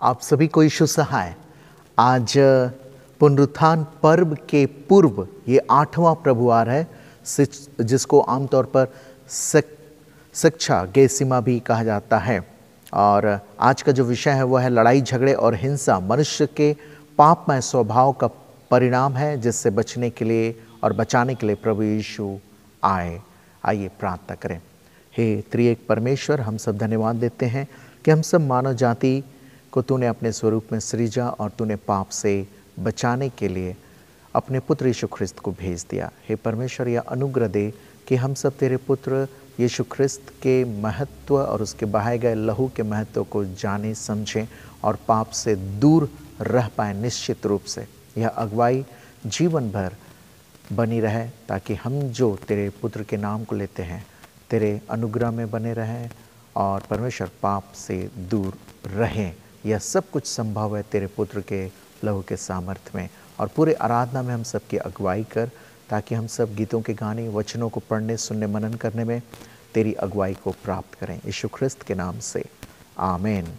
आप सभी को यीशु सहाय। आज पुनरुत्थान पर्व के पूर्व ये 8वां प्रभुवार है, जिसको आमतौर पर शिक्षा गेसिमा भी कहा जाता है। और आज का जो विषय है वह है लड़ाई झगड़े और हिंसा मनुष्य के पापमय स्वभाव का परिणाम है, जिससे बचने के लिए और बचाने के लिए प्रभु यीशु आए। आइए प्रार्थना करें। हे त्रिएक परमेश्वर, हम सब धन्यवाद देते हैं कि हम सब मानव जाति को तूने अपने स्वरूप में सृजा और तूने पाप से बचाने के लिए अपने पुत्र यीशु ख्रिस्त को भेज दिया। हे परमेश्वर, यह अनुग्रह दे कि हम सब तेरे पुत्र यीशु ख्रिस्त के महत्व और उसके बहाए गए लहू के महत्व को जाने समझें और पाप से दूर रह पाए। निश्चित रूप से यह अगुवाई जीवन भर बनी रहे, ताकि हम जो तेरे पुत्र के नाम को लेते हैं तेरे अनुग्रह में बने रहें और परमेश्वर पाप से दूर रहें। यह सब कुछ संभव है तेरे पुत्र के लहू के सामर्थ्य में। और पूरे आराधना में हम सब की अगुवाई कर, ताकि हम सब गीतों के गाने, वचनों को पढ़ने, सुनने, मनन करने में तेरी अगुवाई को प्राप्त करें। यीशु ख्रिस्त के नाम से आमीन।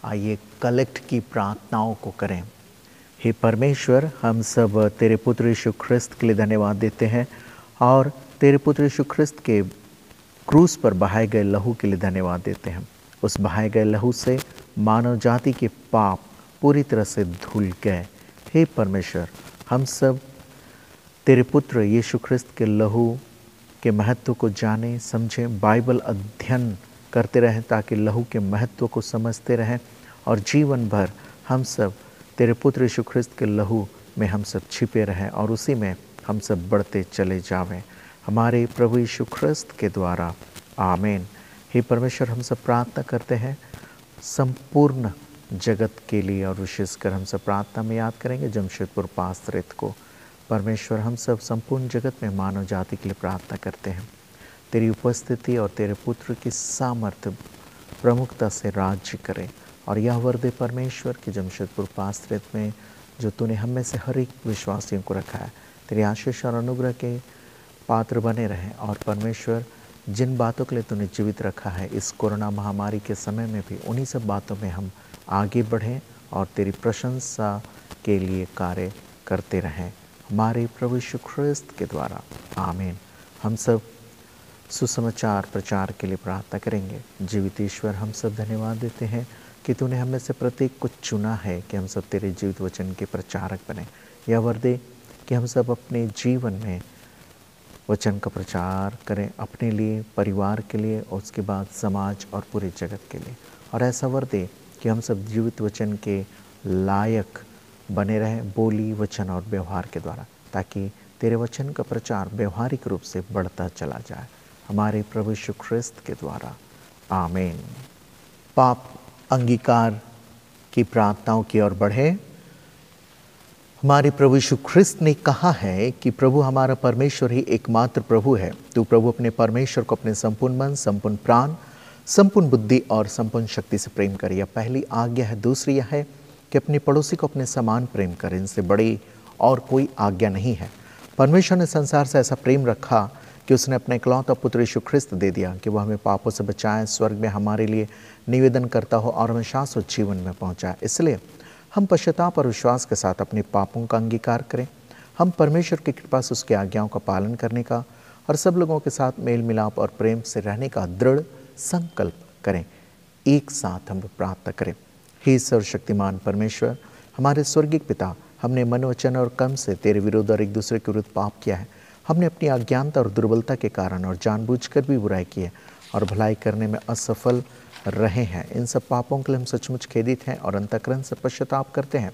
आइए कलेक्ट की प्रार्थनाओं को करें। हे परमेश्वर, हम सब तेरे पुत्र यीशु ख्रिस्त के लिए धन्यवाद देते हैं और तेरे पुत्र यीशु ख्रिस्त के क्रूस पर बहाए गए लहू के लिए धन्यवाद देते हैं। उस बहाए गए लहू से मानव जाति के पाप पूरी तरह से धुल गए। हे परमेश्वर, हम सब तेरे पुत्र यीशु ख्रिस्त के लहू के महत्व को जाने समझें, बाइबल अध्ययन करते रहें, ताकि लहू के महत्व को समझते रहें और जीवन भर हम सब तेरे पुत्र यीशु ख्रिस्त के लहू में हम सब छिपे रहें और उसी में हम सब बढ़ते चले जावें। हमारे प्रभु यीशु ख्रिस्त के द्वारा आमीन। हे परमेश्वर, हम सब प्रार्थना करते हैं संपूर्ण जगत के लिए और विशेषकर हम सब प्रार्थना में याद करेंगे जमशेदपुर पास्त्रेत को। परमेश्वर, हम सब संपूर्ण जगत में मानव जाति के लिए प्रार्थना करते हैं। तेरी उपस्थिति और तेरे पुत्र की सामर्थ्य प्रमुखता से राज्य करे और यह वर दे परमेश्वर कि जमशेदपुर पास्त्रेत में जो तूने हम में से हर एक विश्वासियों को रखा है, तेरी आशीष और अनुग्रह के पात्र बने रहें। और परमेश्वर, जिन बातों के लिए तूने जीवित रखा है इस कोरोना महामारी के समय में भी, उन्हीं सब बातों में हम आगे बढ़ें और तेरी प्रशंसा के लिए कार्य करते रहें, हमारे प्रभु यीशु ख्रिस्त के द्वारा, आमीन। हम सब सुसमाचार प्रचार के लिए प्रार्थना करेंगे। जीवित ईश्वर, हम सब धन्यवाद देते हैं कि तूने हमें से प्रत्येक को चुना है कि हम सब तेरे जीवित वचन के प्रचारक बने। यह वर दे कि हम सब अपने जीवन में वचन का प्रचार करें, अपने लिए, परिवार के लिए और उसके बाद समाज और पूरे जगत के लिए। और ऐसा वर दे कि हम सब जीवित वचन के लायक बने रहें, बोली, वचन और व्यवहार के द्वारा, ताकि तेरे वचन का प्रचार व्यवहारिक रूप से बढ़ता चला जाए, हमारे प्रभु यीशु ख्रिस्त के द्वारा, आमीन। पाप अंगीकार की प्रार्थनाओं की ओर बढ़े। हमारे प्रभु यीशु ख्रिस्त ने कहा है कि प्रभु हमारा परमेश्वर ही एकमात्र प्रभु है। तू प्रभु अपने परमेश्वर को अपने संपूर्ण मन, संपूर्ण प्राण, संपूर्ण बुद्धि और संपूर्ण शक्ति से प्रेम करे। यह पहली आज्ञा है। दूसरी यह है कि अपने पड़ोसी को अपने समान प्रेम करें। इनसे बड़ी और कोई आज्ञा नहीं है। परमेश्वर ने संसार से ऐसा प्रेम रखा कि उसने अपने इकलौता पुत्र यीशु ख्रिस्त दे दिया कि वह हमें पापों से बचाए, स्वर्ग में हमारे लिए निवेदन करता हो और हमें शाश्वत जीवन में पहुंचाए। इसलिए हम पश्चाताप और विश्वास के साथ अपने पापों का अंगीकार करें। हम परमेश्वर की कृपा से उसकी आज्ञाओं का पालन करने का और सब लोगों के साथ मेल मिलाप और प्रेम से रहने का दृढ़ संकल्प करें। एक साथ हम प्रार्थना करें। हे सर्वशक्तिमान परमेश्वर, हमारे स्वर्गीय पिता, हमने मन, वचन और कर्म से तेरे विरुद्ध और एक दूसरे के विरुद्ध पाप किया है। हमने अपनी अज्ञानता और दुर्बलता के कारण और जानबूझकर भी बुराई की है और भलाई करने में असफल रहे हैं। इन सब पापों के लिए हम सचमुच खेदित हैं और अंतःकरण से पश्चाताप करते हैं।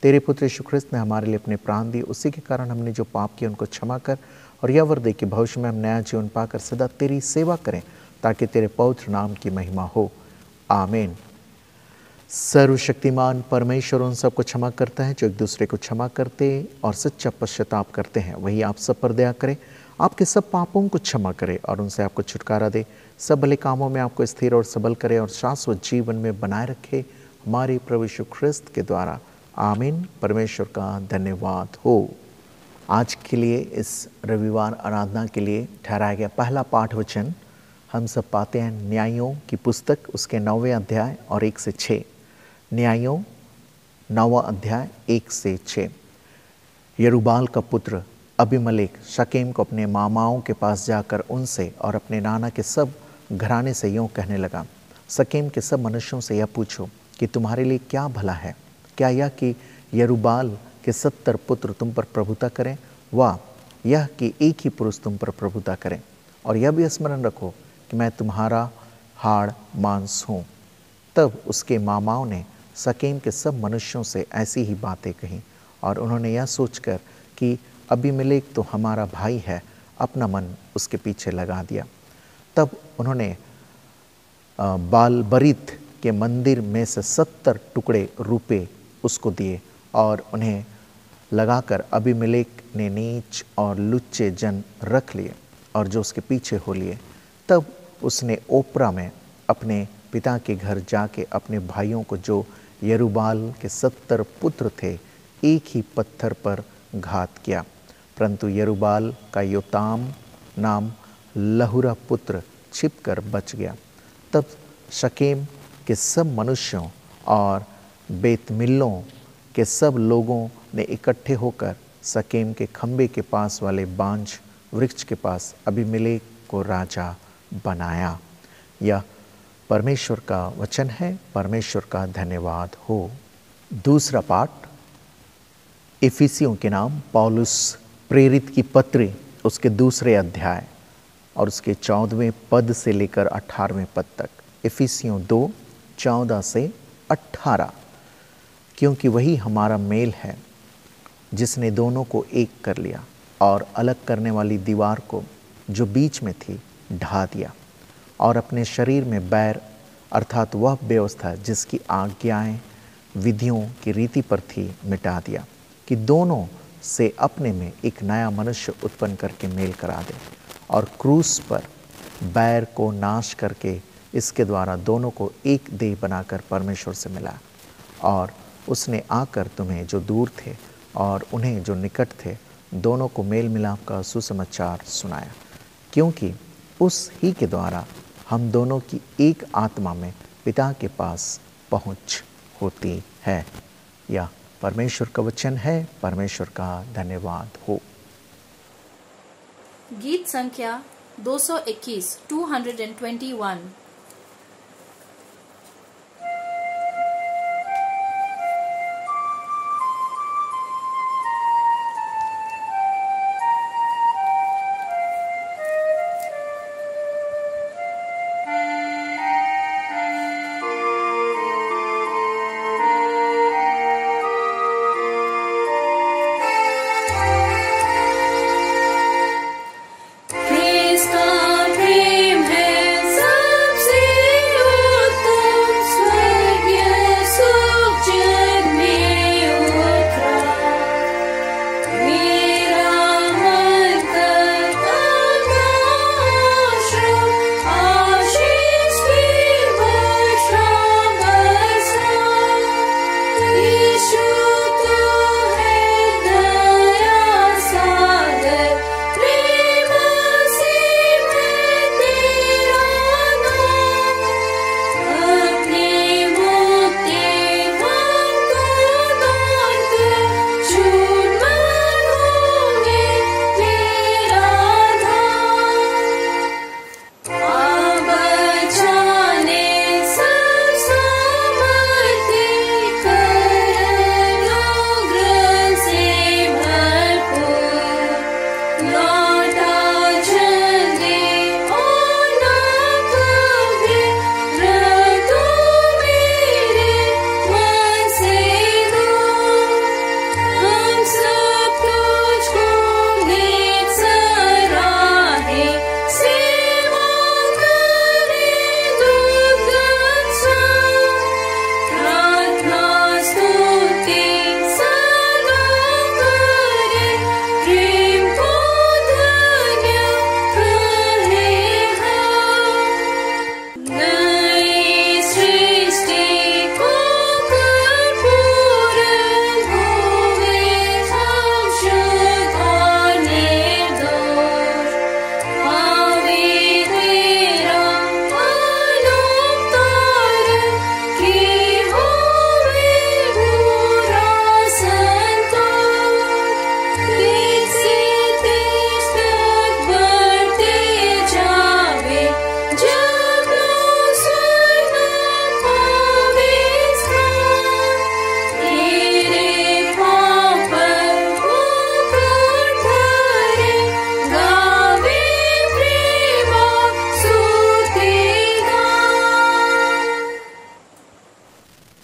तेरे पुत्र यीशु ख्रिस्त ने हमारे लिए अपने प्राण दिए, उसी के कारण हमने जो पाप किए उनको क्षमा कर और यह वर दे कि भविष्य में हम नया जीवन पाकर सदा तेरी सेवा करें, ताकि तेरे पवित्र नाम की महिमा हो, आमीन। सर्वशक्तिमान परमेश्वर उन सबको क्षमा करता है जो एक दूसरे को क्षमा करते और सच्चा पश्चाताप करते हैं। वही आप सब पर दया करे, आपके सब पापों को क्षमा करे और उनसे आपको छुटकारा दे, सब भले कामों में आपको स्थिर और सबल करे और शाश्वत जीवन में बनाए रखे, हमारे प्रभु यीशु ख्रिस्त के द्वारा, आमीन। परमेश्वर का धन्यवाद हो। आज के लिए, इस रविवार आराधना के लिए ठहराया गया पहला पाठ वचन हम सब पाते हैं न्यायों की पुस्तक, उसके 9वें अध्याय और 1 से 6। न्यायों 9वां अध्याय 1 से 6। यरूबाल का पुत्र अबीमेलेक शकेम को अपने मामाओं के पास जाकर उनसे और अपने नाना के सब घराने से यूँ कहने लगा, शकेम के सब मनुष्यों से यह पूछो कि तुम्हारे लिए क्या भला है, क्या यह कि यरूबाल के 70 पुत्र तुम पर प्रभुता करें, वा यह कि एक ही पुरुष तुम पर प्रभुता करें। और यह भी स्मरण रखो कि मैं तुम्हारा हाड़ मांस हूँ। तब उसके मामाओं ने शकेम के सब मनुष्यों से ऐसी ही बातें कहीं और उन्होंने यह सोचकर कि अबीमेलेक तो हमारा भाई है, अपना मन उसके पीछे लगा दिया। तब उन्होंने बालबरीत के मंदिर में से 70 टुकड़े रुपए उसको दिए और उन्हें लगाकर अबीमेलेक ने नीच और लुच्चे जन रख लिए और जो उसके पीछे हो लिए। तब उसने ओप्रा में अपने पिता के घर जाके अपने भाइयों को, जो यरूबाल के 70 पुत्र थे, एक ही पत्थर पर घात किया। परंतु यरूबाल का योताम नाम लहुरा पुत्र छिपकर बच गया। तब शकेम के सब मनुष्यों और बेतमिल्लों के सब लोगों ने इकट्ठे होकर शकेम के खंबे के पास वाले बांझ वृक्ष के पास अबीमेलेक को राजा बनाया। यह परमेश्वर का वचन है। परमेश्वर का धन्यवाद हो। दूसरा पाठ इफिसियों के नाम पौलुस प्रेरित की पत्री, उसके 2 अध्याय और उसके 14वें पद से लेकर 18वें पद तक। इफिसियों 2:14 से 18। क्योंकि वही हमारा मेल है जिसने दोनों को एक कर लिया और अलग करने वाली दीवार को जो बीच में थी ढा दिया और अपने शरीर में बैर अर्थात वह व्यवस्था जिसकी आज्ञाएं विधियों की रीति पर थी मिटा दिया, कि दोनों से अपने में एक नया मनुष्य उत्पन्न करके मेल करा दे और क्रूस पर बैर को नाश करके इसके द्वारा दोनों को एक देह बनाकर परमेश्वर से मिला। और उसने आकर तुम्हें जो दूर थे और उन्हें जो निकट थे दोनों को मेल मिलाप का सुसमाचार सुनाया। क्योंकि उस ही के द्वारा हम दोनों की एक आत्मा में पिता के पास पहुंच होती है। यह परमेश्वर का वचन है। परमेश्वर का धन्यवाद हो। गीत संख्या 221 221।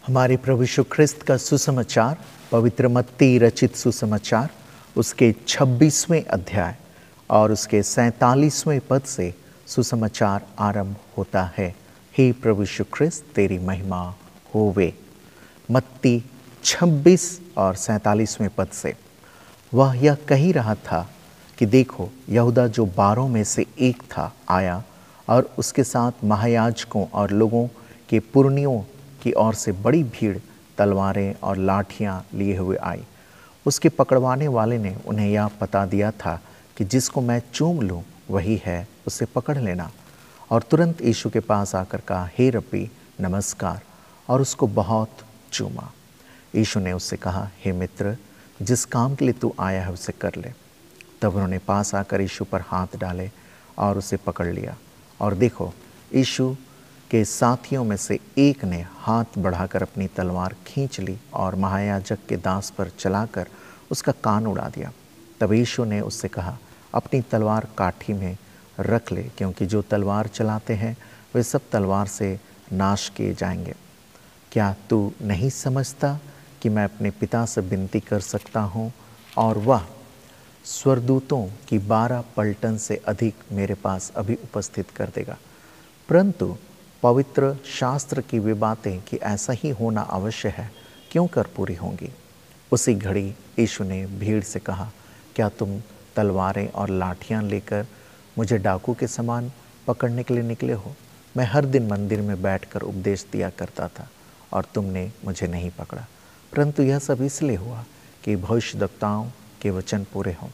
हमारे प्रभु यीशु ख्रिस्त का सुसमाचार पवित्र मत्ती रचित सुसमाचार उसके 26वें अध्याय और उसके 47वें पद से सुसमाचार आरंभ होता है। हे प्रभु यीशु ख्रिस्त तेरी महिमा होवे। मत्ती 26 और 47वें पद से वह यह कह रहा था कि देखो यहूदा जो 12 में से एक था आया और उसके साथ महायाजकों और लोगों के पुरनियों की ओर से बड़ी भीड़ तलवारें और लाठियां लिए हुए आई। उसके पकड़वाने वाले ने उन्हें यह बता दिया था कि जिसको मैं चूम लूँ वही है, उसे पकड़ लेना। और तुरंत यीशु के पास आकर कहा, हे रब्बी नमस्कार, और उसको बहुत चूमा। यीशु ने उससे कहा, हे मित्र, जिस काम के लिए तू आया है उसे कर ले। तब उन्होंने पास आकर यीशु पर हाथ डाले और उसे पकड़ लिया। और देखो यीशु के साथियों में से एक ने हाथ बढ़ाकर अपनी तलवार खींच ली और महायाजक के दांस पर चलाकर उसका कान उड़ा दिया। तब यीशु ने उससे कहा, अपनी तलवार काठी में रख ले, क्योंकि जो तलवार चलाते हैं वे सब तलवार से नाश किए जाएंगे। क्या तू नहीं समझता कि मैं अपने पिता से विनती कर सकता हूँ और वह स्वर्गदूतों की 12 पलटन से अधिक मेरे पास अभी उपस्थित कर देगा। परंतु पवित्र शास्त्र की वे बातें कि ऐसा ही होना अवश्य है क्यों कर पूरी होंगी। उसी घड़ी यीशु ने भीड़ से कहा, क्या तुम तलवारें और लाठियां लेकर मुझे डाकू के समान पकड़ने के लिए निकले हो? मैं हर दिन मंदिर में बैठकर उपदेश दिया करता था और तुमने मुझे नहीं पकड़ा, परंतु यह सब इसलिए हुआ कि भविष्यद्वक्ताओं के वचन पूरे हों।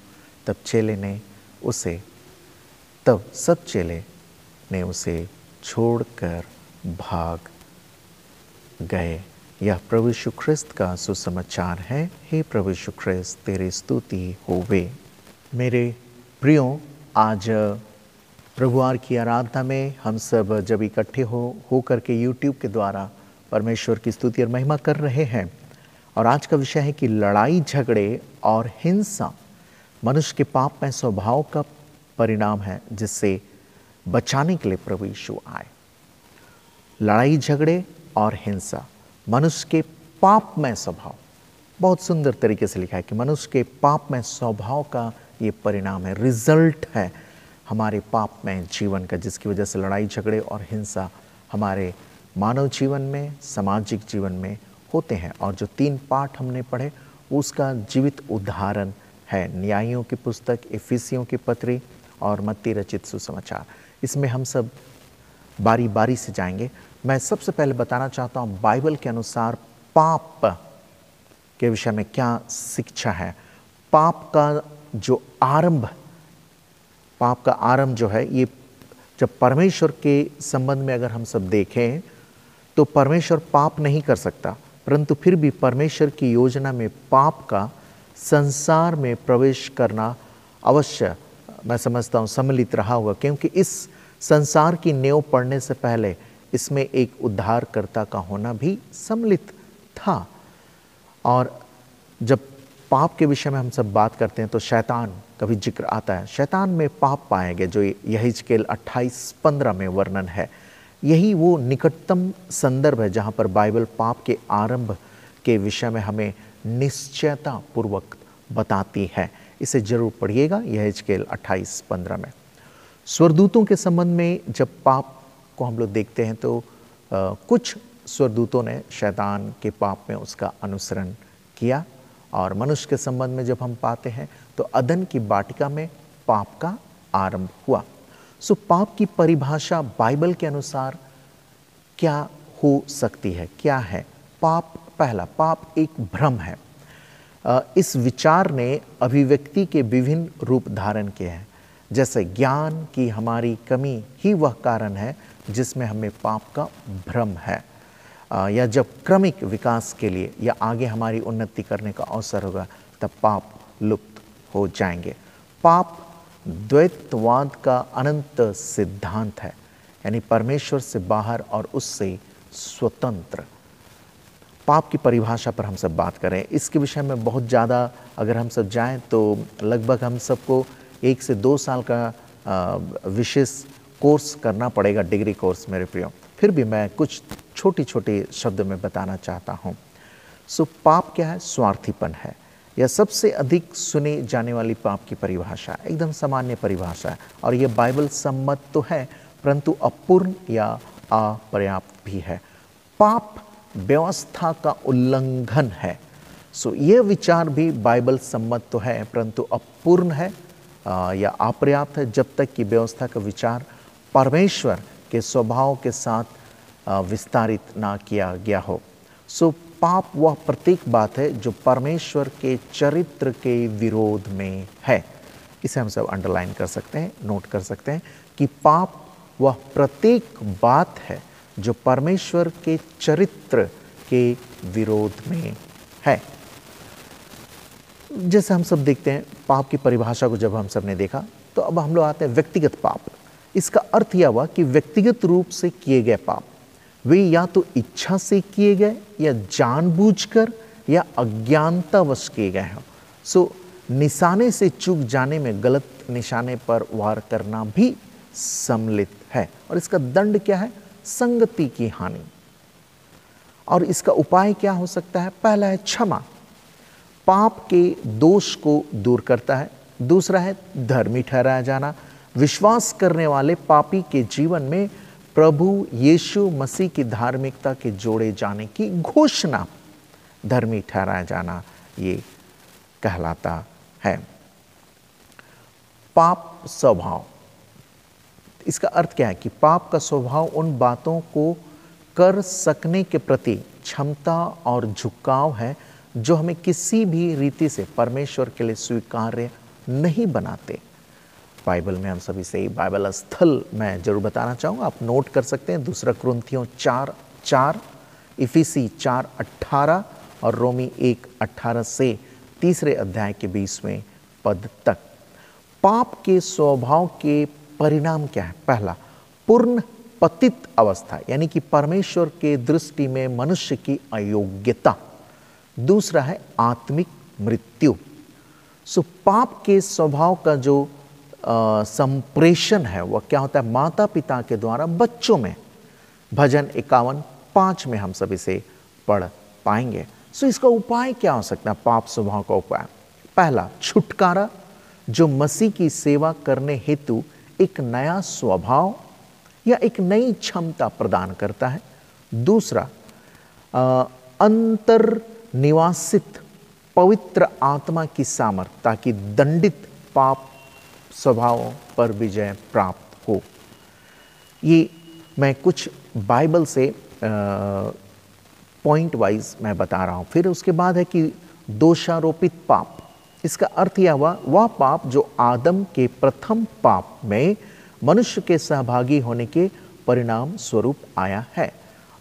तब सब चेले ने उसे छोड़कर भाग गए। यह प्रभु यीशु ख्रिस्त का सुसमाचार है। हे प्रभु यीशु ख्रिस्त, तेरी स्तुति होवे। मेरे प्रियो, आज प्रभुवार की आराधना में हम सब जब इकट्ठे हो करके यूट्यूब के द्वारा परमेश्वर की स्तुति और महिमा कर रहे हैं, और आज का विषय है कि लड़ाई झगड़े और हिंसा मनुष्य के पाप में स्वभाव का परिणाम है, जिससे बचाने के लिए प्रभु यीशु आए। लड़ाई झगड़े और हिंसा मनुष्य के पाप में स्वभाव, बहुत सुंदर तरीके से लिखा है कि मनुष्य के पाप में स्वभाव का ये परिणाम है, रिजल्ट है हमारे पाप में जीवन का, जिसकी वजह से लड़ाई झगड़े और हिंसा हमारे मानव जीवन में, सामाजिक जीवन में होते हैं। और जो 3 पाठ हमने पढ़े उसका जीवित उदाहरण है न्यायियों की पुस्तक, इफिसियों की पत्री और मत्ती रचित सुसमाचार। इसमें हम सब बारी बारी से जाएंगे। मैं सबसे पहले बताना चाहता हूँ बाइबल के अनुसार पाप के विषय में क्या शिक्षा है। पाप का जो आरंभ, पाप का आरंभ जो है, ये जब परमेश्वर के संबंध में अगर हम सब देखें तो परमेश्वर पाप नहीं कर सकता, परंतु फिर भी परमेश्वर की योजना में पाप का संसार में प्रवेश करना अवश्य, मैं समझता हूँ, सम्मिलित रहा हुआ, क्योंकि इस संसार की नींव पड़ने से पहले इसमें एक उद्धारकर्ता का होना भी सम्मिलित था। और जब पाप के विषय में हम सब बात करते हैं तो शैतान का भी जिक्र आता है। शैतान में पाप पाए गए, जो यहेजकेल 28:15 में वर्णन है। यही वो निकटतम संदर्भ है जहाँ पर बाइबल पाप के आरंभ के विषय में हमें निश्चयता पूर्वक बताती है। इसे जरूर पढ़िएगा, यहेजकेल 28:15 में। स्वर्गदूतों के संबंध में जब पाप को हम लोग देखते हैं तो कुछ स्वर्गदूतों ने शैतान के पाप में उसका अनुसरण किया, और मनुष्य के संबंध में जब हम पाते हैं तो अदन की वाटिका में पाप का आरंभ हुआ। सो पाप की परिभाषा बाइबल के अनुसार क्या हो सकती है, क्या है पाप? पहला, पाप एक भ्रम है। इस विचार ने अभिव्यक्ति के विभिन्न रूप धारण किए हैं, जैसे ज्ञान की हमारी कमी ही वह कारण है जिसमें हमें पाप का भ्रम है, या जब क्रमिक विकास के लिए या आगे हमारी उन्नति करने का अवसर होगा तब पाप लुप्त हो जाएंगे। पाप द्वैतवाद का अनंत सिद्धांत है, यानी परमेश्वर से बाहर और उससे स्वतंत्र। पाप की परिभाषा पर हम सब बात करें, इसके विषय में बहुत ज़्यादा अगर हम सब जाएं तो लगभग हम सबको 1 से 2 साल का विशेष कोर्स करना पड़ेगा, डिग्री कोर्स मेरे प्रियो। फिर भी मैं कुछ छोटी छोटी शब्द में बताना चाहता हूँ। सो पाप क्या है? स्वार्थीपन है। यह सबसे अधिक सुनी जाने वाली पाप की परिभाषा, एकदम सामान्य परिभाषा है, और यह बाइबल सम्मत तो है परंतु अपूर्ण या अपर्याप्त भी है। पाप व्यवस्था का उल्लंघन है। सो यह विचार भी बाइबल सम्मत तो है परंतु अपूर्ण है या अपर्याप्त है, जब तक कि व्यवस्था का विचार परमेश्वर के स्वभाव के साथ विस्तारित ना किया गया हो। सो पाप वह प्रत्येक बात है जो परमेश्वर के चरित्र के विरोध में है। इसे हम सब अंडरलाइन कर सकते हैं, नोट कर सकते हैं कि पाप वह प्रत्येक बात है जो परमेश्वर के चरित्र के विरोध में है। जैसे हम सब देखते हैं पाप की परिभाषा को जब हम सब ने देखा तो अब हम लोग आते हैं व्यक्तिगत पाप। इसका अर्थ यह हुआ कि व्यक्तिगत रूप से किए गए पाप वे या तो इच्छा से किए गए या जानबूझकर या अज्ञानतावश किए गए हैं। सो निशाने से चूक जाने में गलत निशाने पर वार करना भी सम्मिलित है, और इसका दंड क्या है? संगति की हानि। और इसका उपाय क्या हो सकता है? पहला है क्षमा, पाप के दोष को दूर करता है। दूसरा है धर्मी ठहराया जाना, विश्वास करने वाले पापी के जीवन में प्रभु यीशु मसीह की धार्मिकता के जोड़े जाने की घोषणा, धर्मी ठहराया जाना ये कहलाता है। पाप स्वभाव, इसका अर्थ क्या है कि पाप का स्वभाव उन बातों को कर सकने के प्रति क्षमता और झुकाव है जो हमें किसी भी रीति से परमेश्वर के लिए स्वीकार्य नहीं बनाते। बाइबल में हम सभी से बाइबल स्थल मैं जरूर बताना चाहूँगा, आप नोट कर सकते हैं। 2 कुरिन्थियों 4:4, इफिसी 4:18 और रोमी 1:18 से 3 अध्याय के 20वें पद तक। पाप के स्वभाव के परिणाम क्या है? पहला, पूर्ण पतित अवस्था, यानी कि परमेश्वर के दृष्टि में मनुष्य की अयोग्यता। दूसरा है आत्मिक मृत्यु। सो पाप के स्वभाव का जो संप्रेषण है वह क्या होता है? माता पिता के द्वारा बच्चों में। भजन 51:5 में हम सभी से पढ़ पाएंगे। सो इसका उपाय क्या हो सकता है? पाप स्वभाव का उपाय, पहला, छुटकारा, जो मसीह की सेवा करने हेतु एक नया स्वभाव या एक नई क्षमता प्रदान करता है। दूसरा, अंतर्निवासित पवित्र आत्मा की सामर्थ्य, ताकि दंडित पाप स्वभावों पर विजय प्राप्त हो। ये मैं कुछ बाइबल से पॉइंट वाइज मैं बता रहा हूँ। फिर उसके बाद है कि दोषारोपित पाप। इसका अर्थ यह हुआ वह पाप जो आदम के प्रथम पाप में मनुष्य के सहभागी होने के परिणाम स्वरूप आया है।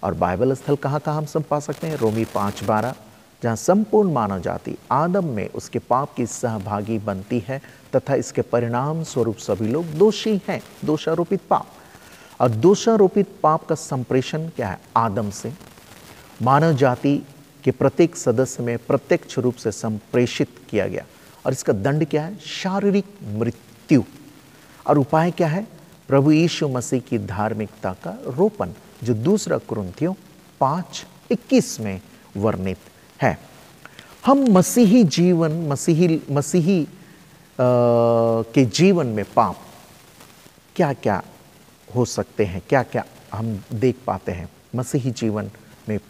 और बाइबल स्थल कहाँ कहाँ हम सब पा सकते हैं? रोमी 5:12, जहाँ संपूर्ण मानव जाति आदम में उसके पाप की सहभागी बनती है तथा इसके परिणाम स्वरूप सभी लोग दोषी हैं। दोषारोपित पाप। और दोषारोपित पाप का संप्रेषण क्या है? आदम से मानव जाति के प्रत्येक सदस्य में प्रत्यक्ष रूप से संप्रेषित किया गया। और इसका दंड क्या है? शारीरिक मृत्यु। और उपाय क्या है? प्रभु यीशु मसीह की धार्मिकता का रोपण, जो 2 कुरिन्थियों 5:21 में वर्णित है। हम मसीही जीवन, मसीही के जीवन में पाप क्या क्या हो सकते हैं, क्या क्या हम देख पाते हैं मसीही जीवन में?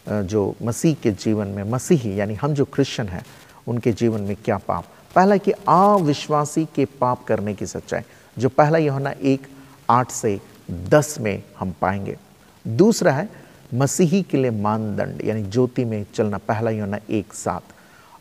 जो मसीह के जीवन में, मसीही यानी हम जो क्रिश्चियन हैं उनके जीवन में क्या पाप? पहला कि अविश्वासी के पाप करने की सच्चाई, जो पहला यूहन्ना 1:8 से 10 में हम पाएंगे। दूसरा है मसीही के लिए मानदंड, यानी ज्योति में चलना, पहला यूहन्ना 1:7।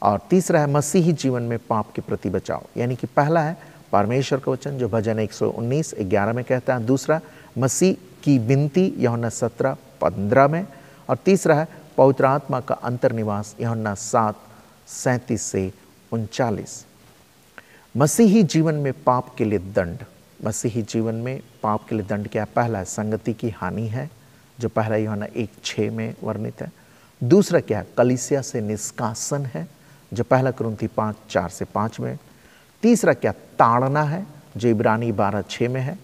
और तीसरा है मसीही जीवन में पाप के प्रति बचाव, यानी कि पहला है परमेश्वर का वचन, जो भजन 119:11 में कहता है। दूसरा, मसीह की विनती, यूहन्ना 17:15 में। और तीसरा है पवित्र आत्मा का अंतर्निवास, यूहन्ना 7:37 से 39। मसीही जीवन में पाप के लिए दंड। मसीही जीवन में पाप के लिए दंड क्या है? पहला है संगति की हानि है, जो पहला यूहन्ना 1:6 में वर्णित है। दूसरा क्या है? कलीसिया से निष्कासन है, जो पहला कुरिन्थी 5:4 से 5 में। तीसरा क्या? ताड़ना है, जो इब्रानी 12:6 में है।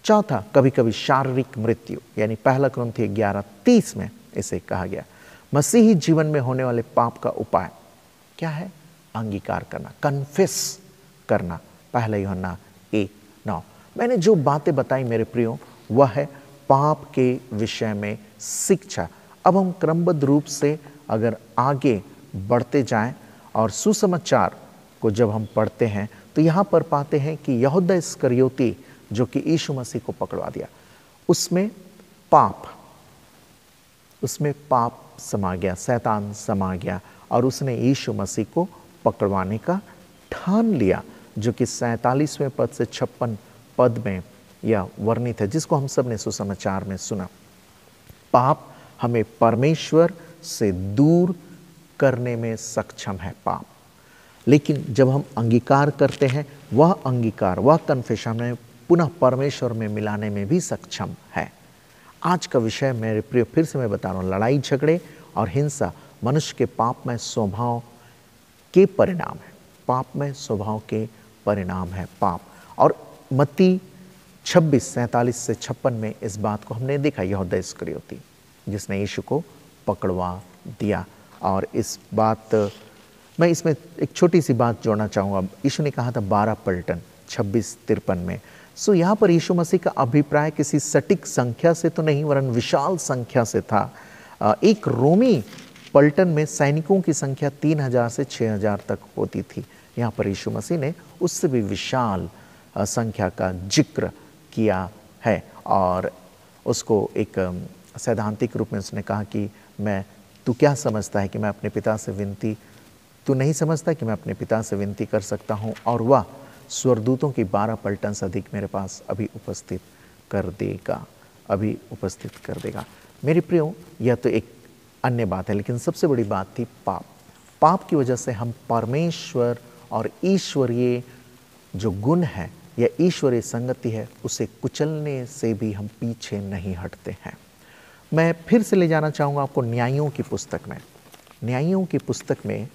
चौथा, कभी कभी शारीरिक मृत्यु, यानी पहला कुरिन्थी 11:30 में इसे कहा गया। मसीही जीवन में होने वाले पाप का उपाय क्या है? अंगीकार करना, कन्फेस करना, पहला यूहन्ना 1:9। मैंने जो बातें बताई मेरे प्रियो, वह है पाप के विषय में शिक्षा। अब हम क्रमबद्ध रूप से अगर आगे बढ़ते जाएं और सुसमाचार को जब हम पढ़ते हैं तो यहाँ पर पाते हैं कि यहूदा इस्करियोती, जो कि यीशु मसीह को पकड़वा दिया, उसमें पाप समा गया, शैतान समा गया और उसने यीशु मसीह को पकड़वाने का ठान लिया, जो कि 47वें पद से 56 पद में यह वर्णित है, जिसको हम सब ने सुसमाचार में सुना। पाप हमें परमेश्वर से दूर करने में सक्षम है पाप, लेकिन जब हम अंगीकार करते हैं, वह अंगीकार, वह कन्फेशन हमें पुनः परमेश्वर में मिलाने में भी सक्षम है। आज का विषय मेरे प्रिय, फिर से मैं बता रहा हूँ, लड़ाई झगड़े और हिंसा मनुष्य के पापमय स्वभाव के परिणाम है। पापमय स्वभाव के परिणाम है पाप। और मत्ती 26:47 से 56 में इस बात को हमने देखा, यहूदा इस्करियोती जिसने यीशु को पकड़वा दिया। और इस बात, मैं इसमें एक छोटी सी बात जोड़ना चाहूँगा। यीशु ने कहा था 12 पलटन 26:53 में। सो यहाँ पर यीशु मसीह का अभिप्राय किसी सटीक संख्या से तो नहीं, वरन विशाल संख्या से था। एक रोमी पलटन में सैनिकों की संख्या 3000 से 6000 तक होती थी। यहाँ पर यीशु मसीह ने उससे भी विशाल संख्या का जिक्र किया है और उसको एक सैद्धांतिक रूप में उसने कहा कि तू क्या समझता है कि मैं अपने पिता से विनती, तू नहीं समझता कि मैं अपने पिता से विनती कर सकता हूँ और वह स्वर्गदूतों की 12 पलटन से अधिक मेरे पास अभी उपस्थित कर देगा, अभी उपस्थित कर देगा। मेरे प्रियो, यह तो एक अन्य बात है, लेकिन सबसे बड़ी बात थी पाप। पाप की वजह से हम परमेश्वर और ईश्वरीय जो गुण है या ईश्वरीय संगति है उसे कुचलने से भी हम पीछे नहीं हटते हैं। मैं फिर से ले जाना चाहूँगा आपको न्यायों की पुस्तक में। न्यायों की पुस्तक में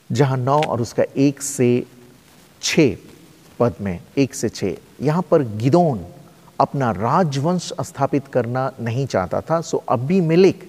जहाँ 9 और उसका 1 से 6 पद में, 1 से 6, यहाँ पर गिदोन अपना राजवंश स्थापित करना नहीं चाहता था। सो अबीमेलेक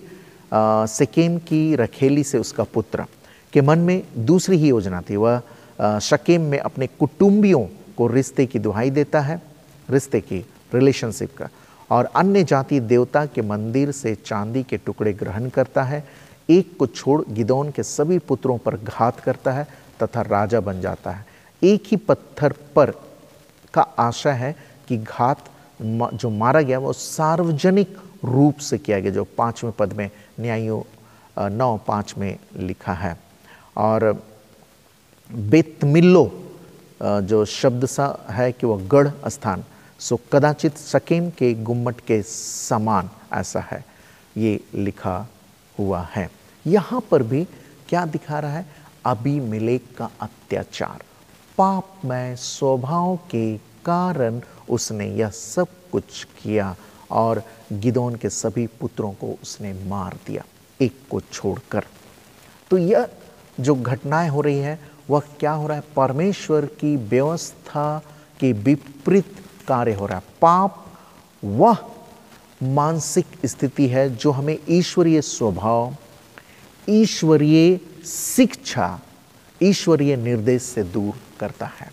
सिकेम की रखेली से उसका पुत्र के मन में दूसरी ही योजना थी। वह शकेम में अपने कुटुंबियों को रिश्ते की दुहाई देता है, रिश्ते की, रिलेशनशिप का, और अन्य जाति देवता के मंदिर से चांदी के टुकड़े ग्रहण करता है। एक को छोड़ गिदोन के सभी पुत्रों पर घात करता है तथा राजा बन जाता है। एक ही पत्थर पर का आशा है कि घात जो मारा गया वो सार्वजनिक रूप से किया गया, जो 5वें पद में न्यायों 9:5 में लिखा है। और बेतमिल्लो जो शब्द सा है कि वह गढ़ स्थान, सो कदाचित शकेम के गुम्मट के समान ऐसा है, ये लिखा हुआ है। यहाँ पर भी क्या दिखा रहा है? अबीमेलेक का अत्याचार, पापमय स्वभाव के कारण उसने यह सब कुछ किया और गिदोन के सभी पुत्रों को उसने मार दिया, एक को छोड़कर। तो यह जो घटनाएं हो रही है वह क्या हो रहा है? परमेश्वर की व्यवस्था के विपरीत कार्य हो रहा है। पाप वह मानसिक स्थिति है जो हमें ईश्वरीय स्वभाव, ईश्वरीय शिक्षा, ईश्वरीय निर्देश से दूर करता है।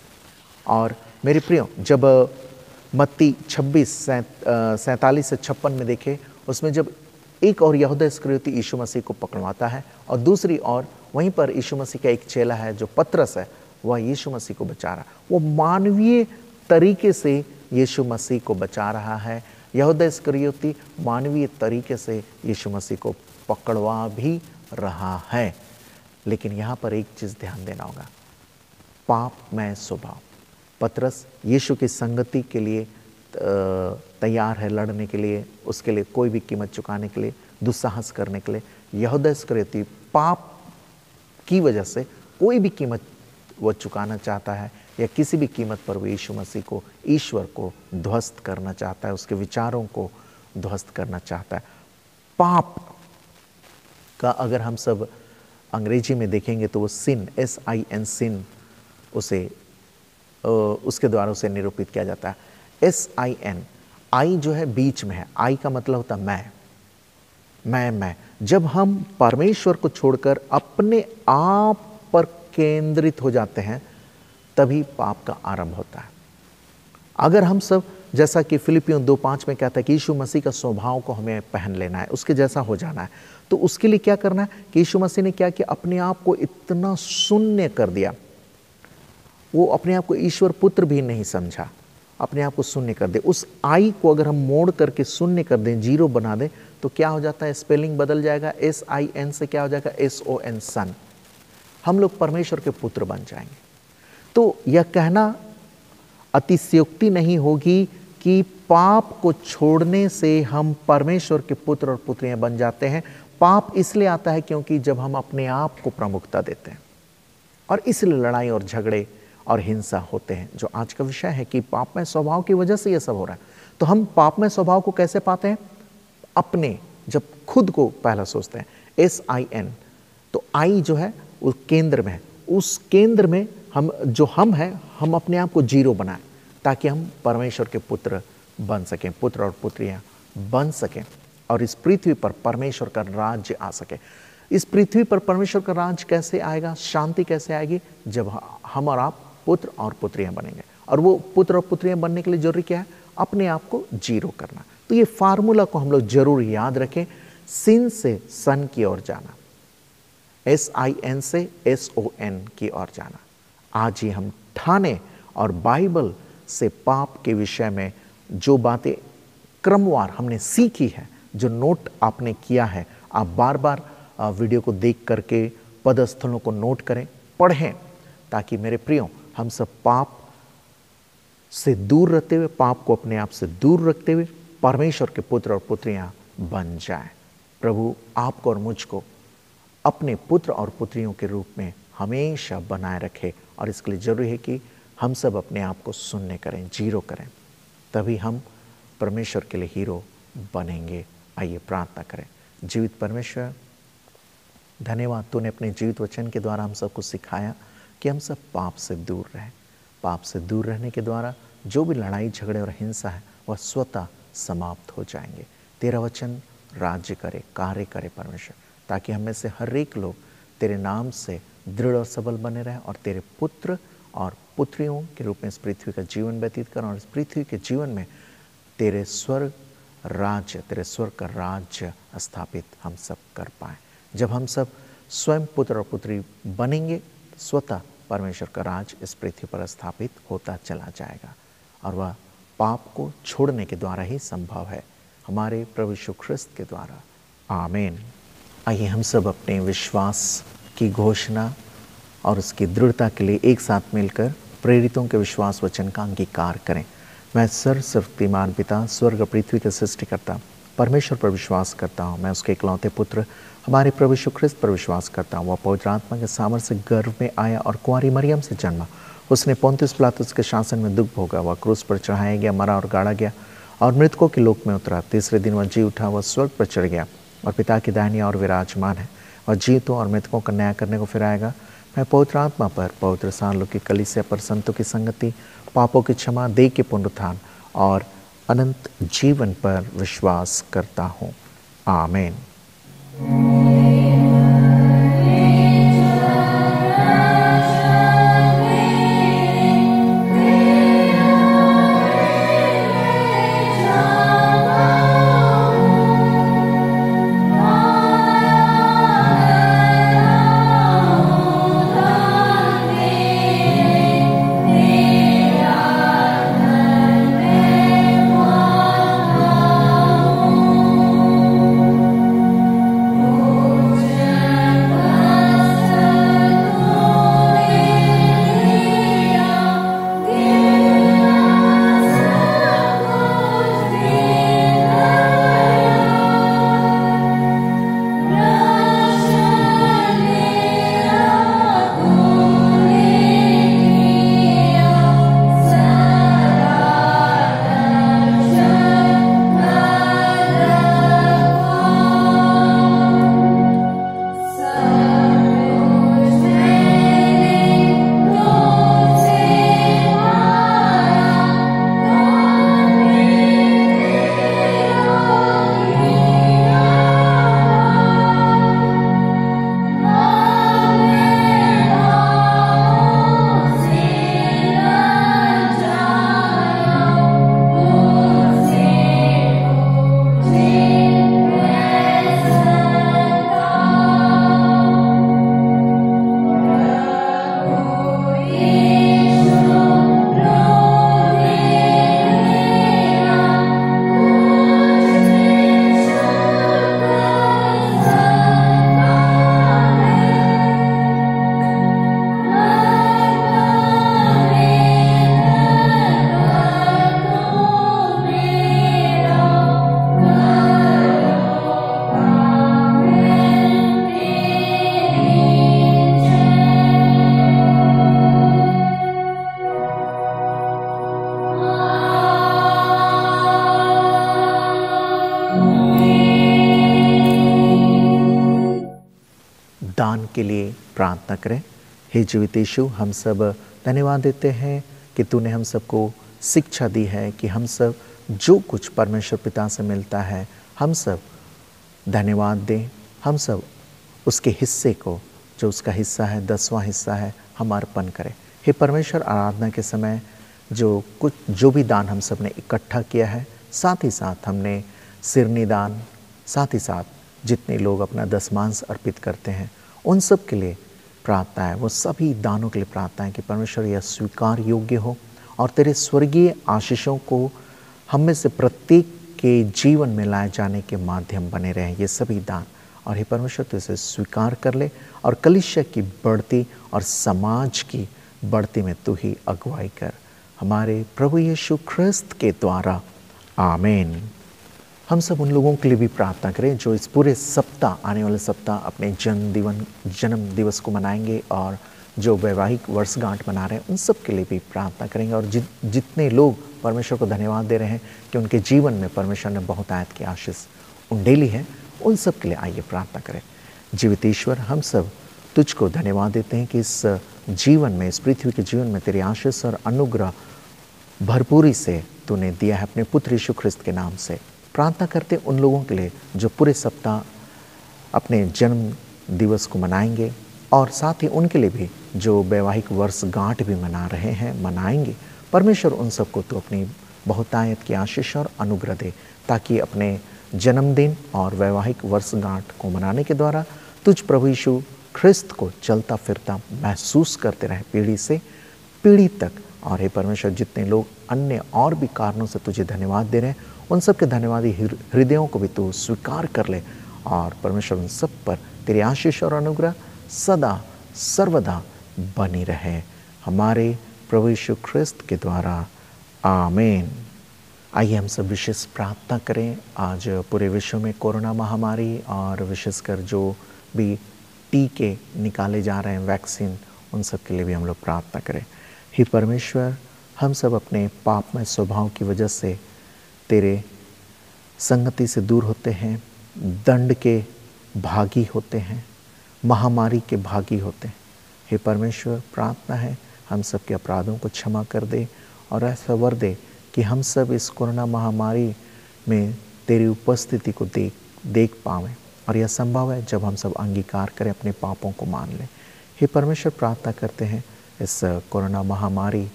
और मेरे प्रियो, जब मत्ती 26:47 से 56 में देखे, उसमें जब एक और यहूदा इस्करियोती यीशु मसीह को पकड़वाता है और दूसरी ओर वहीं पर यीशु मसीह का एक चेला है जो पतरस है, वह यीशु मसीह को बचा रहा, वो मानवीय तरीके से यीशु मसीह को बचा रहा है। यहूदा इस्करियोती मानवीय तरीके से यीशु मसीह को पकड़वा भी रहा है। लेकिन यहाँ पर एक चीज़ ध्यान देना होगा, पापमय स्वभाव। पतरस यीशु की संगति के लिए तैयार है लड़ने के लिए, उसके लिए कोई भी कीमत चुकाने के लिए, दुस्साहस करने के लिए। यहूदा इस्करियोती पाप की वजह से कोई भी कीमत वो चुकाना चाहता है या किसी भी कीमत पर वो यीशु मसीह को, ईश्वर को ध्वस्त करना चाहता है, उसके विचारों को ध्वस्त करना चाहता है। पाप का अगर हम सब अंग्रेजी में देखेंगे तो वो सिन, SIN, सिन, उसे उसके द्वारा उसे निरूपित किया जाता है। SIN, आई जो है बीच में है, आई का मतलब होता है मैं। जब हम परमेश्वर को छोड़कर अपने आप पर केंद्रित हो जाते हैं तभी पाप का आरंभ होता है। अगर हम सब, जैसा कि फिलिपियों 2:5 में कहता है कि यीशु मसीह का स्वभाव को हमें पहन लेना है, उसके जैसा हो जाना है, तो उसके लिए क्या करना है कि यीशु मसीह ने क्या किया? अपने आप को इतना शून्य कर दिया। वो अपने आप को ईश्वर पुत्र भी नहीं समझा, अपने आप को शून्य कर दे। उस आई को अगर हम मोड़ करके शून्य कर दें, जीरो बना दें, तो क्या हो जाता है? स्पेलिंग बदल जाएगा। SIN से क्या हो जाएगा? SON, सन। हम लोग परमेश्वर के पुत्र बन जाएंगे। तो यह कहना अतिशयोक्ति नहीं होगी कि पाप को छोड़ने से हम परमेश्वर के पुत्र और पुत्रियां बन जाते हैं। पाप इसलिए आता है क्योंकि जब हम अपने आप को प्रमुखता देते हैं, और इसलिए लड़ाई और झगड़े और हिंसा होते हैं, जो आज का विषय है कि पापमय स्वभाव की वजह से यह सब हो रहा है। तो हम पापमय स्वभाव को कैसे पाते हैं? अपने, जब खुद को पहला सोचते हैं। SIN, तो आई जो है वो केंद्र में है, उस केंद्र में हम हैं, हम अपने आप को जीरो बनाएं ताकि हम परमेश्वर के पुत्र बन सकें, पुत्र और पुत्रियां बन सकें, और इस पृथ्वी पर परमेश्वर का राज्य आ सके। इस पृथ्वी पर परमेश्वर का राज्य कैसे आएगा, शांति कैसे आएगी? जब हम और आप पुत्र और पुत्रियां बनेंगे। और वो पुत्र और पुत्रियां बनने के लिए जरूरी क्या है? अपने आप को जीरो करना। तो ये फार्मूला को हम लोग जरूर याद रखें। सिन से सन की ओर जाना, SIN से SON की ओर जाना। आज ही हम ठाने और बाइबल से पाप के विषय में जो बातें क्रमवार हमने सीखी है, जो नोट आपने किया है, आप बार बार वीडियो को देख करके पदस्थलों को नोट करें, पढ़ें, ताकि मेरे प्रियो हम सब पाप से दूर रहते हुए, पाप को अपने आप से दूर रखते हुए परमेश्वर के पुत्र और पुत्रियां बन जाएं। प्रभु आपको और मुझको अपने पुत्र और पुत्रियों के रूप में हमेशा बनाए रखे, और इसके लिए जरूरी है कि हम सब अपने आप को शून्य करें, जीरो करें, तभी हम परमेश्वर के लिए हीरो बनेंगे। आइए प्रार्थना करें। जीवित परमेश्वर, धन्यवाद, तूने अपने जीवित वचन के द्वारा हम सबको सिखाया कि हम सब पाप से दूर रहें। पाप से दूर रहने के द्वारा जो भी लड़ाई झगड़े और हिंसा है वह स्वतः समाप्त हो जाएंगे। तेरा वचन राज्य करे, कार्य करे परमेश्वर, ताकि हम में से हर एक लोग तेरे नाम से दृढ़ और सबल बने रहें और तेरे पुत्र और पुत्रियों के रूप में इस पृथ्वी का जीवन व्यतीत करें, और इस पृथ्वी के जीवन में तेरे स्वर्ग राज्य, तेरे स्वर्ग का राज्य स्थापित हम सब कर पाएं। जब हम सब स्वयं पुत्र और पुत्री बनेंगे, स्वतः परमेश्वर का राज इस पृथ्वी पर स्थापित होता चला जाएगा, और वह पाप को छोड़ने के द्वारा ही संभव है, हमारे प्रभु यीशु ख्रिस्त के द्वारा। आमीन। आइए हम सब अपने विश्वास की घोषणा और उसकी दृढ़ता के लिए एक साथ मिलकर प्रेरितों के विश्वास वचन का अंगीकार करें। मैं सर्वशक्तिमान पिता, स्वर्ग और पृथ्वी के सृष्टिकर्ता परमेश्वर पर विश्वास करता हूँ। मैं उसके इकलौते पुत्र हमारे प्रभु यीशु ख्रिस्त पर विश्वास करता हूँ। वह पवित्र आत्मा के सामर्थ्य से गर्भ में आया और कुंवारी मरियम से जन्मा। उसने पोंतियुस पिलातुस के शासन में दुख भोगा। वह क्रूस पर चढ़ाया गया, मरा और गाड़ा गया और मृतकों के लोक में उतरा। तीसरे दिन वह जी उठा, वह स्वर्ग पर चढ़ गया और पिता की दाहिनी ओर विराजमान है। वह जीवितों और मृतकों का न्याय करने को फिर आएगा। मैं पवित्र आत्मा पर, पवित्र सांलों की कलीसिया पर, संतों की संगति, पापों की क्षमा, देह के पुनरुत्थान और अनंत जीवन पर विश्वास करता हूँ। आमीन। दान के लिए प्रार्थना करें। हे जीवित यीशु, हम सब धन्यवाद देते हैं कि तूने हम सबको शिक्षा दी है कि हम सब जो कुछ परमेश्वर पिता से मिलता है, हम सब धन्यवाद दें। हम सब उसके हिस्से को, जो उसका हिस्सा है, 10वां हिस्सा है, हम अर्पण करें। हे परमेश्वर, आराधना के समय जो भी दान हम सब ने इकट्ठा किया है, साथ ही साथ हमने सिरनी दान, साथ ही साथ जितने लोग अपना दशमांश अर्पित करते हैं, उन सब के लिए प्रार्थना है। वो सभी दानों के लिए प्रार्थना है कि परमेश्वर यह स्वीकार योग्य हो और तेरे स्वर्गीय आशीषों को हम में से प्रत्येक के जीवन में लाए जाने के माध्यम बने रहें ये सभी दान। और हे परमेश्वर, तो इसे स्वीकार कर ले और कलीसिया की बढ़ती और समाज की बढ़ती में तू ही अगुवाई कर, हमारे प्रभु यीशु ख्रिस्त के द्वारा, आमीन। हम सब उन लोगों के लिए भी प्रार्थना करें जो इस पूरे सप्ताह, आने वाले सप्ताह अपने जन्म दिवस को मनाएंगे और जो वैवाहिक वर्षगांठ मना रहे हैं उन सब के लिए भी प्रार्थना करेंगे। और जितने लोग परमेश्वर को धन्यवाद दे रहे हैं कि उनके जीवन में परमेश्वर ने बहुत आयत की आशीष उंडेली है, उन सब के लिए आइए प्रार्थना करें। जीवित ईश्वर, हम सब तुझको धन्यवाद देते हैं कि इस जीवन में, इस पृथ्वी के जीवन में तेरी आशीष और अनुग्रह भरपूरी से तूने दिया है अपने पुत्र यीशु ख्रिस्त के नाम से। प्रार्थना करते उन लोगों के लिए जो पूरे सप्ताह अपने जन्म दिवस को मनाएंगे और साथ ही उनके लिए भी जो वैवाहिक वर्षगांठ भी मना रहे हैं, मनाएंगे। परमेश्वर उन सबको तो अपनी बहुतायत की आशीष और अनुग्रह दे, ताकि अपने जन्मदिन और वैवाहिक वर्षगांठ को मनाने के द्वारा तुझ प्रभु यीशु ख्रिस्त को चलता फिरता महसूस करते रहे पीढ़ी से पीढ़ी तक। और हे परमेश्वर, जितने लोग अन्य और भी कारणों से तुझे धन्यवाद दे रहे हैं, उन सब के धन्यवादी हृदयों को भी तू स्वीकार कर ले। और परमेश्वर उन सब पर तेरी आशीष और अनुग्रह सदा सर्वदा बनी रहे, हमारे प्रभु यीशु ख्रिस्त के द्वारा, आमीन। आइए हम सब विशेष प्रार्थना करें। आज पूरे विश्व में कोरोना महामारी और विशेषकर जो भी टीके निकाले जा रहे हैं, वैक्सीन, उन सब के लिए भी हम लोग प्रार्थना करें। हे परमेश्वर, हम सब अपने पापमय स्वभाव की वजह से तेरे संगति से दूर होते हैं, दंड के भागी होते हैं, महामारी के भागी होते हैं। हे परमेश्वर, प्रार्थना है हम सब के अपराधों को क्षमा कर दे और ऐसा वर दे कि हम सब इस कोरोना महामारी में तेरी उपस्थिति को देख पावें। और यह संभव है जब हम सब अंगीकार करें, अपने पापों को मान लें। हे परमेश्वर, प्रार्थना करते हैं इस कोरोना महामारी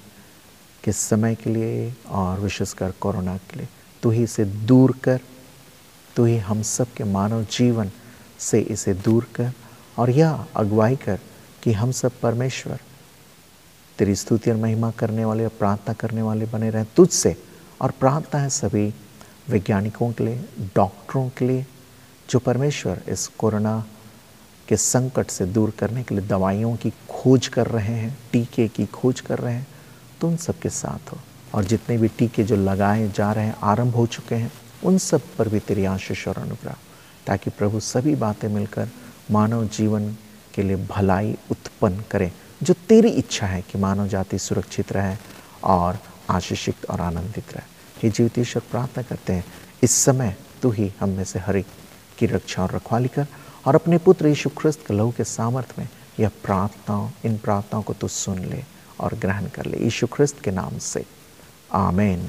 के समय के लिए और विशेषकर कोरोना के लिए तू ही इसे दूर कर, तू ही हम सब के मानव जीवन से इसे दूर कर और यह अगुवाई कर कि हम सब परमेश्वर तेरी स्तुति और महिमा करने वाले और प्रार्थना करने वाले बने रहें तुझसे। और प्रार्थना है सभी वैज्ञानिकों के लिए, डॉक्टरों के लिए, जो परमेश्वर इस कोरोना के संकट से दूर करने के लिए दवाइयों की खोज कर रहे हैं, टीके की खोज कर रहे हैं, तो उन सब के साथ हो। और जितने भी टीके जो लगाए जा रहे हैं, आरंभ हो चुके हैं, उन सब पर भी तेरी आशीष और अनुग्रह, ताकि प्रभु सभी बातें मिलकर मानव जीवन के लिए भलाई उत्पन्न करें, जो तेरी इच्छा है कि मानव जाति सुरक्षित रहे और आशीषित और आनंदित रहे। हे जीवित ईश्वर, प्रार्थना करते हैं इस समय तू ही हम में से हर एक की रक्षा और रखवाली कर और अपने पुत्र यीशु ख्रिस्त के लहू के सामर्थ्य में यह इन प्रार्थनाओं को तू सुन ले और ग्रहण कर ले, यीशु ख्रिस्त के नाम से, आमीन।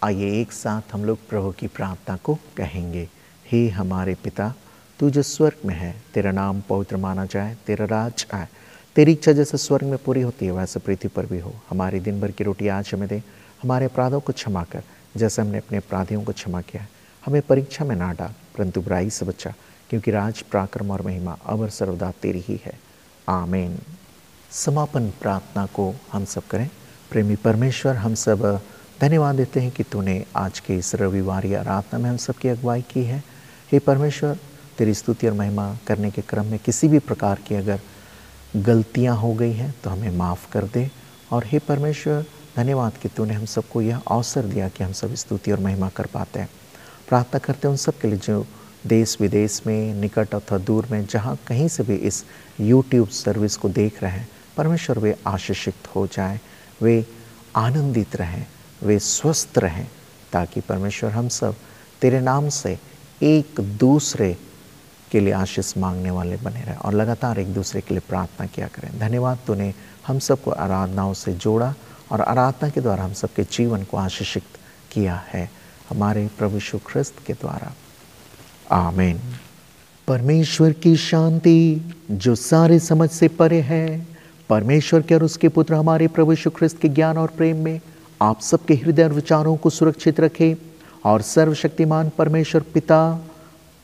आइए एक साथ हम लोग प्रभु की प्रार्थना को कहेंगे। हे हमारे पिता, तू जो स्वर्ग में है, तेरा नाम पवित्र माना जाए, तेरा राज आए, तेरी इच्छा जैसे स्वर्ग में पूरी होती है वैसे पृथ्वी पर भी हो। हमारी दिन भर की रोटी आज हमें दे, हमारे अपराधों को क्षमा कर जैसे हमने अपने अपराधियों को क्षमा किया है। हमें परीक्षा में ना डाल, परंतु बुराई से बचा, क्योंकि राज, पराक्रम और महिमा अवर सर्वदा तेरी ही है, आमीन। समापन प्रार्थना को हम सब करें। प्रेमी परमेश्वर, हम सब धन्यवाद देते हैं कि तूने आज के इस रविवार या आराधना में हम सब की अगुवाई की है। हे परमेश्वर, तेरी स्तुति और महिमा करने के क्रम में किसी भी प्रकार की अगर गलतियां हो गई हैं तो हमें माफ़ कर दे। और हे परमेश्वर, धन्यवाद कि तूने हम सबको यह अवसर दिया कि हम सब स्तुति और महिमा कर पाते हैं। प्रार्थना करते हैं उन सब के लिए जो देश विदेश में, निकट अथवा दूर में, जहाँ कहीं से भी इस YouTube सर्विस को देख रहे हैं, परमेश्वर वे आशीषित हो जाएं, वे आनंदित रहें, वे स्वस्थ रहें, ताकि परमेश्वर हम सब तेरे नाम से एक दूसरे के लिए आशीष मांगने वाले बने रहें और लगातार एक दूसरे के लिए प्रार्थना किया करें। धन्यवाद, तूने हम सबको आराधनाओं से जोड़ा और आराधना के द्वारा हम सबके जीवन को आशीषित किया है, हमारे प्रभु यीशु ख्रिस्त के द्वारा, आमीन। परमेश्वर की शांति जो सारे समझ से परे है, परमेश्वर के और उसके पुत्र हमारे प्रभु यीशु ख्रिस्त के ज्ञान और प्रेम में आप सबके हृदय और विचारों को सुरक्षित रखे। और सर्वशक्तिमान परमेश्वर पिता,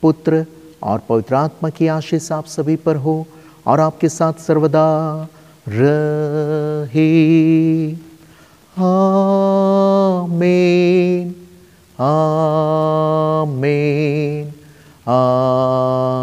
पुत्र और पवित्र आत्मा की आशीष आप सभी पर हो और आपके साथ सर्वदा रहे, आमीन, आमीन, आमीन।